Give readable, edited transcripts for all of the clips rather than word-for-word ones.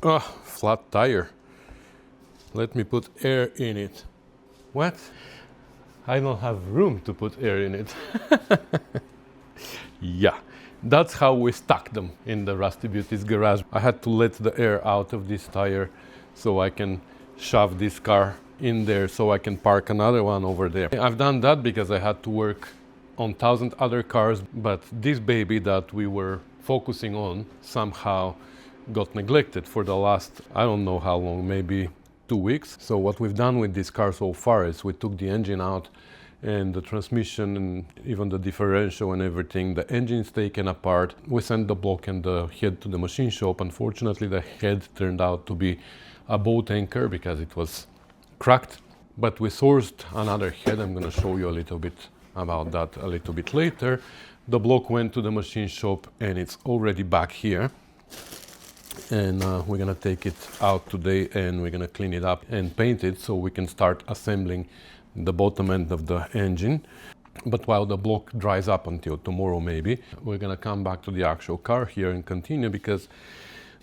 Ah, flat tire. Let me put air in it. What? I don't have room to put air in it. Yeah, that's how we stuck them in the Rusty Beauty's garage. I had to let the air out of this tire so I can shove this car in there so I can park another one over there. I've done that because I had to work on 1,000 other cars, but this baby that we were focusing on somehow got neglected for the last, I don't know how long, maybe 2 weeks. So what we've done with this car so far is we took the engine out and the transmission and even the differential and everything. The engine is taken apart. We sent the block and the head to the machine shop. Unfortunately, the head turned out to be a boat anchor because it was cracked. But we sourced another head. I'm going to show you a little bit about that a little bit later. The block went to the machine shop and it's already back here. And we're gonna take it out today and we're gonna clean it up and paint it so we can start assembling the bottom end of the engine. But while the block dries up until tomorrow maybe, we're gonna come back to the actual car here and continue, because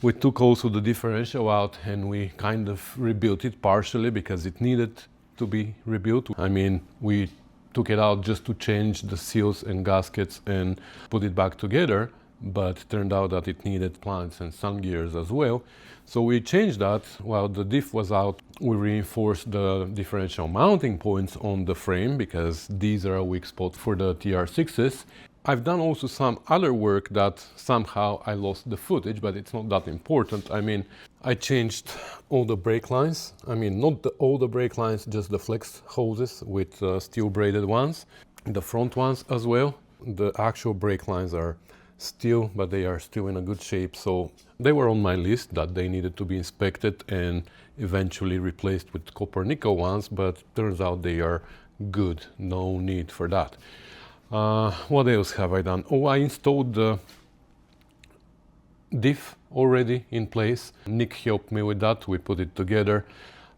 we took also the differential out and we kind of rebuilt it partially because it needed to be rebuilt. I mean, we took it out just to change the seals and gaskets and put it back together, but it turned out that it needed planets and sun gears as well. So we changed that. While the diff was out, we reinforced the differential mounting points on the frame because these are a weak spot for the TR6s. I've done also some other work that somehow I lost the footage, but it's not that important. I mean, I changed all the brake lines. I mean, not all the brake lines, just the flex hoses with steel braided ones. The front ones as well. The actual brake lines are steel, but they are still in a good shape. So they were on my list that they needed to be inspected and eventually replaced with copper nickel ones, but turns out they are good. No need for that. What else have I done? Oh, I installed the diff already in place. Nick helped me with that. We put it together.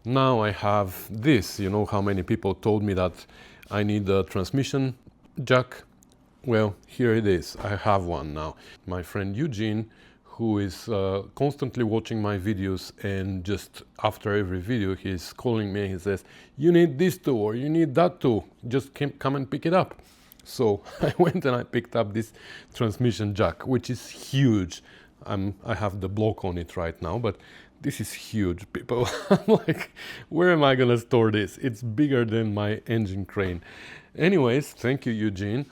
Now I have this. You know how many people told me that I need a transmission jack? Well, here it is. I have one now. My friend Eugene, who is constantly watching my videos, and just after every video he's calling me, he says, you need this tool or you need that tool, just come and pick it up. So I went and I picked up this transmission jack, which is huge. I have the block on it right now, but this is huge, people. I'm like, where am I gonna store this? It's bigger than my engine crane. Anyways, thank you, Eugene.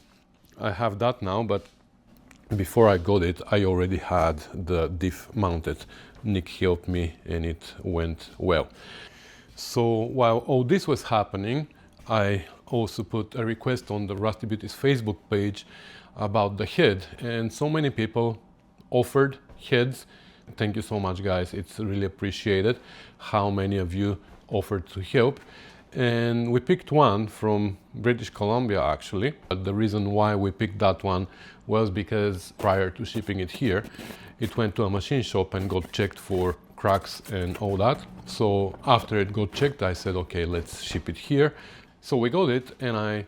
I have that now, but before I got it, I already had the diff mounted. Nick helped me and it went well. So while all this was happening, I also put a request on the Rusty Beauty's Facebook page about the head, and so many people offered heads. Thank you so much, guys. It's really appreciated how many of you offered to help. And we picked one from British Columbia, actually. But the reason why we picked that one was because prior to shipping it here, it went to a machine shop and got checked for cracks and all that. So after it got checked, I said, okay, let's ship it here. So we got it and I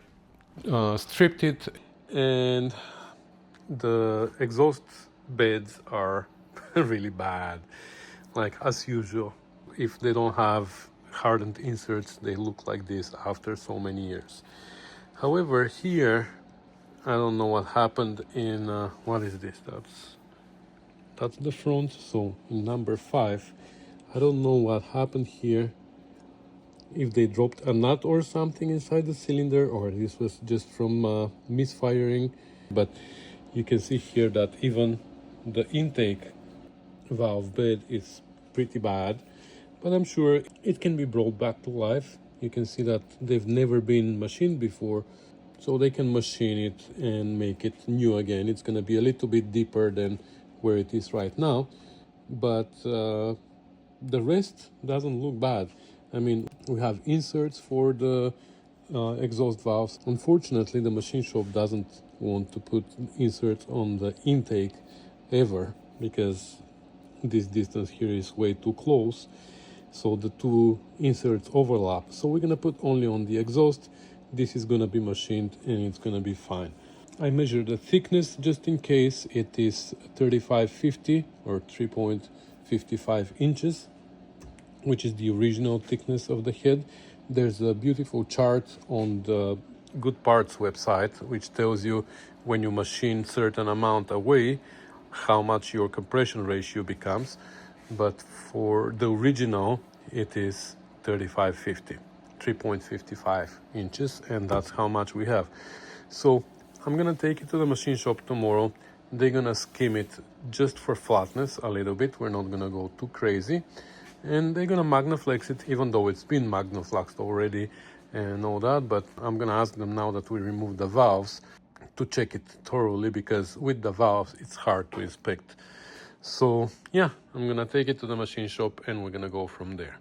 stripped it, and the exhaust beds are really bad. Like as usual, if they don't have hardened inserts, they look like this after so many years. However, here I don't know what happened in what is this? That's the front. So in number 5, I don't know what happened here, if they dropped a nut or something inside the cylinder, or this was just from misfiring. But you can see here that even the intake valve bed is pretty bad, but I'm sure it can be brought back to life. You can see that they've never been machined before, so they can machine it and make it new again. It's going to be a little bit deeper than where it is right now, but the rest doesn't look bad. I mean, we have inserts for the exhaust valves. Unfortunately, the machine shop doesn't want to put inserts on the intake ever, because this distance here is way too close, so the two inserts overlap. So we're gonna put only on the exhaust. This is gonna be machined and it's gonna be fine. I measured the thickness just in case. It is 3550 or 3.50 3.55 inches, which is the original thickness of the head. There's a beautiful chart on the Good Parts website which tells you when you machine certain amount away how much your compression ratio becomes, but for the original it is 3550, 3.55 inches, and that's how much we have. So I'm gonna take it to the machine shop tomorrow. They're gonna skim it just for flatness a little bit. We're not gonna go too crazy, and they're gonna Magnaflex it, even though it's been Magnafluxed already and all that. But I'm gonna ask them, now that we removed the valves, to check it thoroughly, because with the valves it's hard to inspect. So yeah, I'm gonna take it to the machine shop and we're gonna go from there.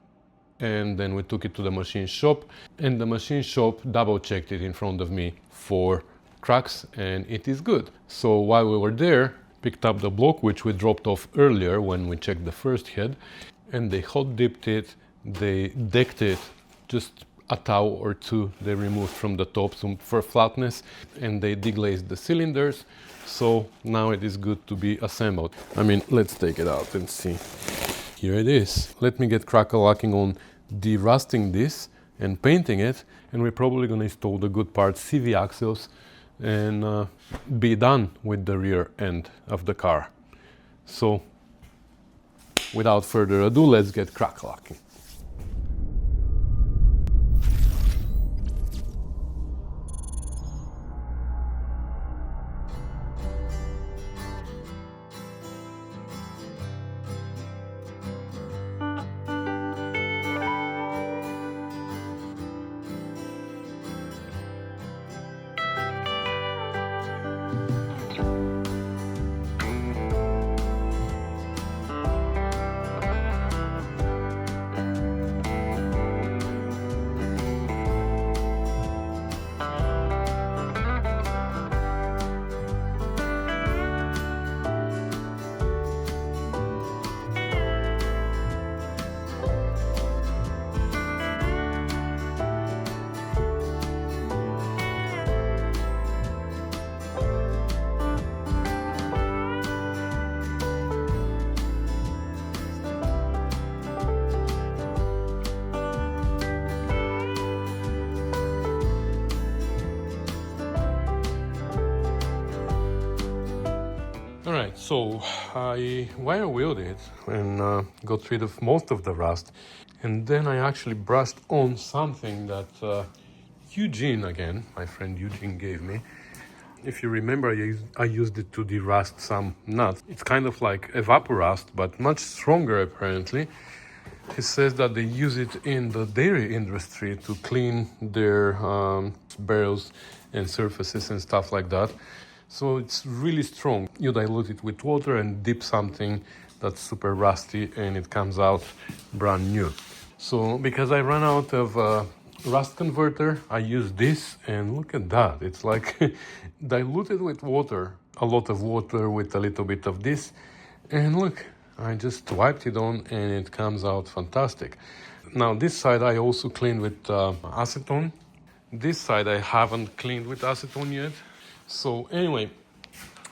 And then we took it to the machine shop, and the machine shop double checked it in front of me for cracks, and it is good. So while we were there, picked up the block which we dropped off earlier when we checked the first head, and they hot dipped it, they decked it, just a towel or two they removed from the top for flatness, and they deglazed the cylinders. So now it is good to be assembled. I mean, let's take it out and see. Here it is. Let me get crack-a-lacking on derusting this and painting it, and we're probably going to install the Good Parts CV axles and be done with the rear end of the car. So without further ado, let's get crack-a-lacking. Alright, so I wire wheeled it and got rid of most of the rust, and then I actually brushed on something that Eugene, again, my friend Eugene, gave me. If you remember, I used it to derust some nuts. It's kind of like evaporust, but much stronger apparently. He says that they use it in the dairy industry to clean their barrels and surfaces and stuff like that. So it's really strong. You dilute it with water and dip something that's super rusty, and it comes out brand new. So because I ran out of rust converter, I use this, and look at that. It's like diluted with water, a lot of water with a little bit of this, and look, I just wiped it on and it comes out fantastic. Now this side I also cleaned with acetone. This side I haven't cleaned with acetone yet. So anyway,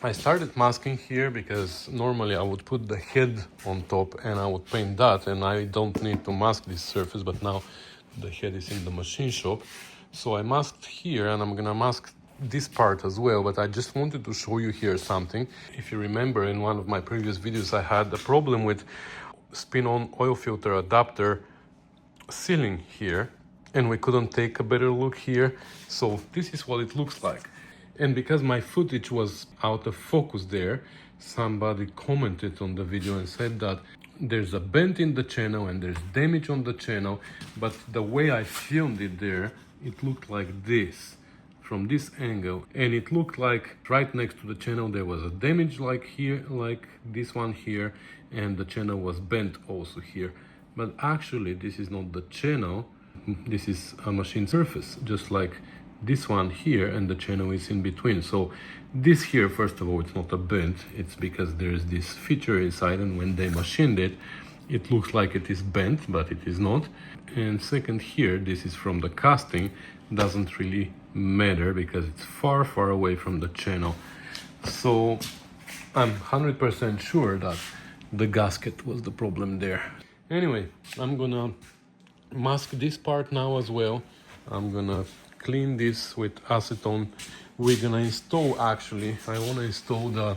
I started masking here because normally I would put the head on top and I would paint that, and I don't need to mask this surface, but now the head is in the machine shop. So I masked here, and I'm gonna mask this part as well, but I just wanted to show you here something. If you remember, in one of my previous videos I had a problem with spin-on oil filter adapter sealing here, and we couldn't take a better look here. So this is what it looks like. And because my footage was out of focus there, somebody commented on the video and said that there's a bend in the channel and there's damage on the channel, but the way I filmed it there, it looked like this from this angle, and it looked like right next to the channel there was a damage, like here, like this one here, and the channel was bent also here. But actually this is not the channel, this is a machine surface, just like this one here, and the channel is in between. So this here, first of all, it's not a bend, it's because there's this feature inside, and when they machined it, it looks like it is bent, but it is not. And second, here, this is from the casting, doesn't really matter because it's far, far away from the channel. So I'm 100% sure that the gasket was the problem there. Anyway, I'm gonna mask this part now as well. I'm gonna clean this with acetone. We're gonna install, actually, I wanna install the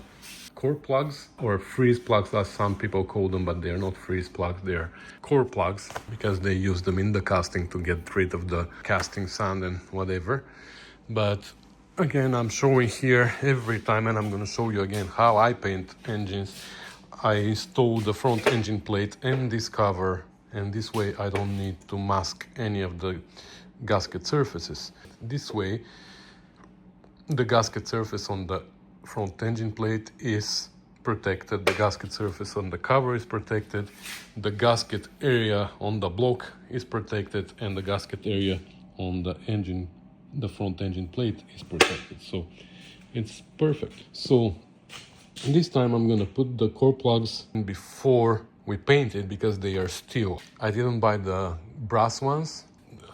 core plugs, or freeze plugs as some people call them, but they're not freeze plugs, they're core plugs, because they use them in the casting to get rid of the casting sand and whatever. But again, I'm showing here every time, and I'm gonna show you again how I paint engines. I install the front engine plate and this cover, and this way I don't need to mask any of the gasket surfaces. This way, the gasket surface on the front engine plate is protected, the gasket surface on the cover is protected, the gasket area on the block is protected, and the gasket area on the engine, the front engine plate, is protected. So it's perfect. So this time I'm gonna put the core plugs before we paint it, because they are steel. I didn't buy the brass ones.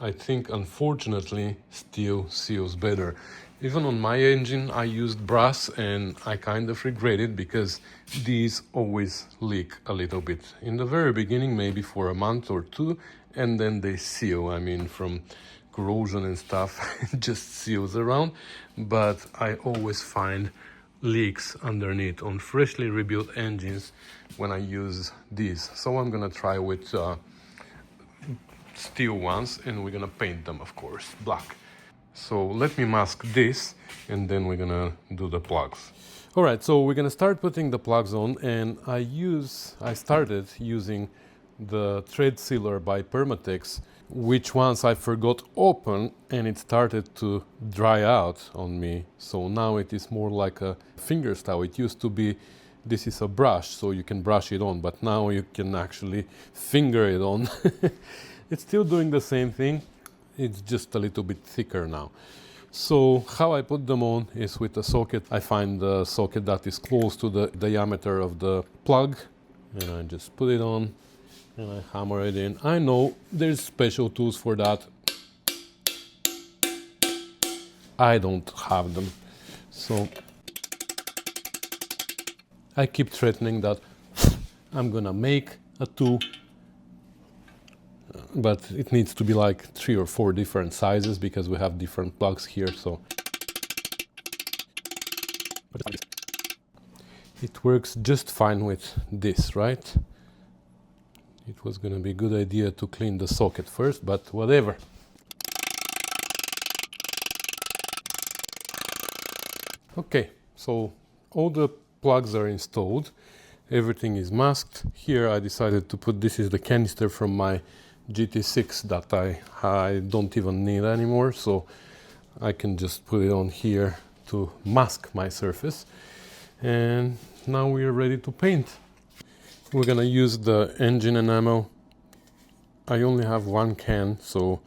I think, unfortunately, steel seals better. Even on my engine I used brass, and I kind of regret it, because these always leak a little bit in the very beginning, maybe for a month or two, and then they seal. I mean, from corrosion and stuff, it just seals around. But I always find leaks underneath on freshly rebuilt engines when I use these. So I'm gonna try with steel ones, and we're gonna paint them, of course, black. So let me mask this, and then we're gonna do the plugs. All right, so we're gonna start putting the plugs on, and I started using the thread sealer by Permatex, which once I forgot open, and it started to dry out on me. So now it is more like a finger style. It used to be, this is a brush, so you can brush it on, but now you can actually finger it on. It's still doing the same thing, it's just a little bit thicker now. So how I put them on is with a socket. I find the socket that is close to the diameter of the plug, and I just put it on and I hammer it in. I know there's special tools for that. I don't have them. So I keep threatening that I'm gonna make a tool, but it needs to be like 3 or 4 different sizes, because we have different plugs here. So it works just fine with this, right? It was gonna be a good idea to clean the socket first, but whatever. Okay, so all the plugs are installed, everything is masked. Here I decided to put, this is the canister from my GT6 that I don't even need anymore, so I can just put it on here to mask my surface. And now we are ready to paint. We're gonna use the engine enamel. I only have 1 can, so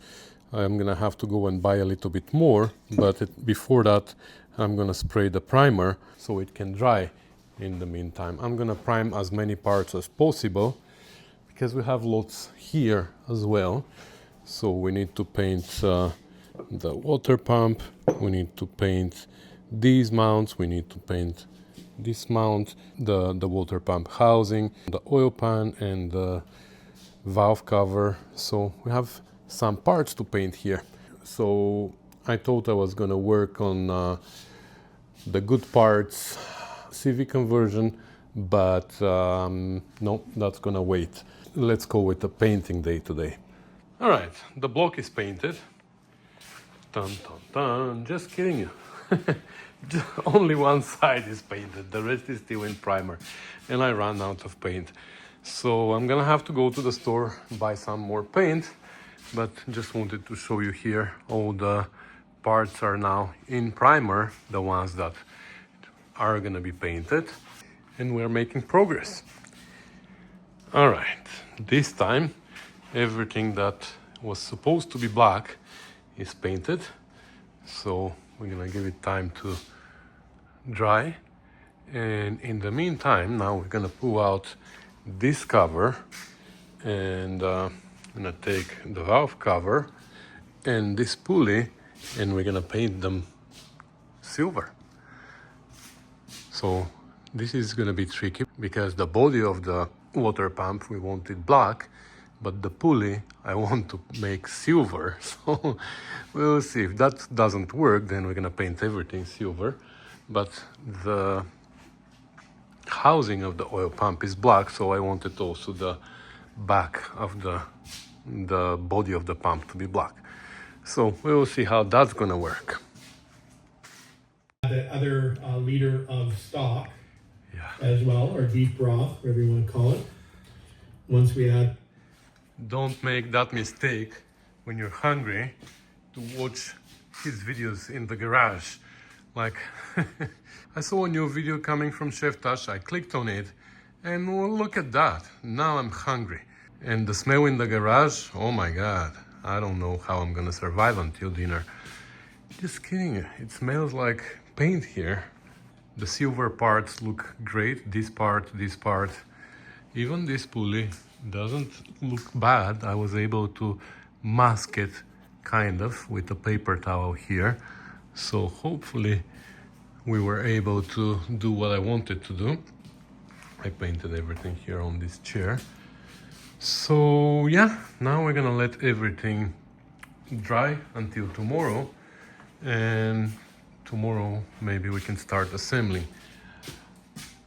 I'm gonna have to go and buy a little bit more, but before that I'm gonna spray the primer so it can dry in the meantime. I'm gonna prime as many parts as possible, because we have lots here as well. So we need to paint the water pump, we need to paint these mounts, we need to paint this mount, the water pump housing, the oil pan, and the valve cover. So we have some parts to paint here. So I thought I was gonna work on the good parts, CV conversion, but no, that's gonna wait. Let's go with the painting day today. All right, the block is painted. Dun, dun, dun. Just kidding you. Only one side is painted, the rest is still in primer, and I ran out of paint. So I'm gonna have to go to the store, buy some more paint, but just wanted to show you here all the parts are now in primer, the ones that are gonna be painted, and we're making progress. All right, this time everything that was supposed to be black is painted, so we're gonna give it time to dry. And in the meantime, now we're gonna pull out this cover, and I'm gonna take the valve cover and this pulley, and we're gonna paint them silver. So This is gonna be tricky because the body of the water pump, we want it black, but the pulley I want to make silver. So we'll see. If that doesn't work, then we're gonna paint everything silver. But the housing of the oil pump is black, so I wanted also the back of the body of the pump to be black. So we will see how that's gonna work. The other liter of stock, Yeah. as well, or deep broth, whatever you want to call it. Once we add. Don't make that mistake when you're hungry to watch his videos in the garage. Like, I saw a new video coming from Chef Tash, I clicked on it, and well, look at that. Now I'm hungry. And the smell in the garage, oh my God. I don't know how I'm gonna survive until dinner. Just kidding, it smells like paint here. The silver parts look great, this part, even this pulley doesn't look bad. I was able to mask it kind of with a paper towel here. So hopefully we were able to do what I wanted to do. I painted everything here on this chair. So yeah, now we're gonna let everything dry until tomorrow, and tomorrow maybe we can start assembling.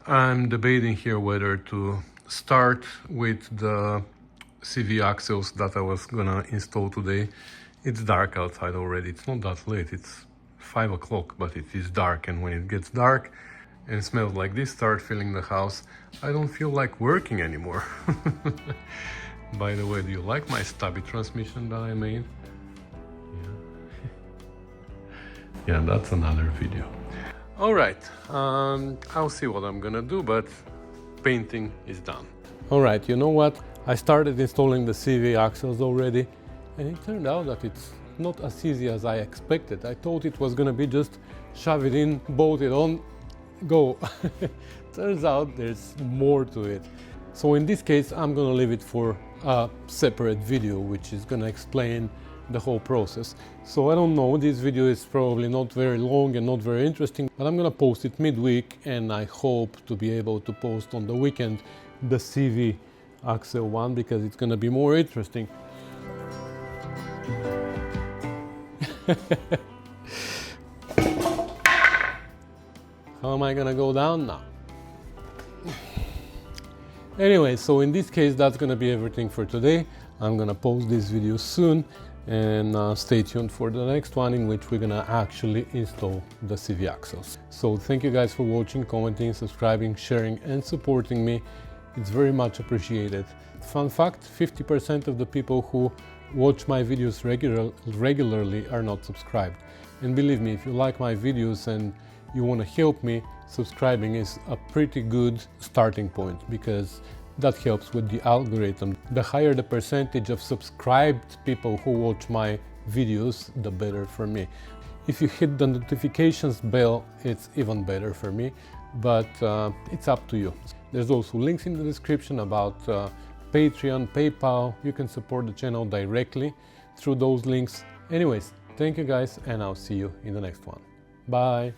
I'm debating here whether to start with the CV axles that I was gonna install today. It's dark outside already. It's not that late, it's 5 o'clock, but it is dark, and when it gets dark and smells like this start filling the house, I don't feel like working anymore. By the way, do you like my stubby transmission that I made? Yeah, that's another video. All right, I'll see what I'm gonna do, but painting is done. All right, you know what? I started installing the CV axles already, and it turned out that it's not as easy as I expected. I thought it was gonna be just shove it in, bolt it on, go. Turns out there's more to it. So in this case, I'm gonna leave it for a separate video, which is gonna explain the whole process. So I don't know, this video is probably not very long and not very interesting, but I'm gonna post it midweek, and I hope to be able to post on the weekend the CV axle one, because it's gonna be more interesting. How am I gonna go down now? Anyway, so in this case, that's gonna be everything for today. I'm gonna post this video soon, and stay tuned for the next one, in which we're gonna actually install the CV axles. So thank you guys for watching, commenting, subscribing, sharing, and supporting me. It's very much appreciated. Fun fact, 50% of the people who watch my videos regularly are not subscribed. And believe me, if you like my videos and you want to help me, subscribing is a pretty good starting point, because that helps with the algorithm. The higher the percentage of subscribed people who watch my videos, the better for me. If you hit the notifications bell, it's even better for me, but it's up to you. There's also links in the description about Patreon, PayPal. You can support the channel directly through those links. Anyways, thank you guys, and I'll see you in the next one. Bye!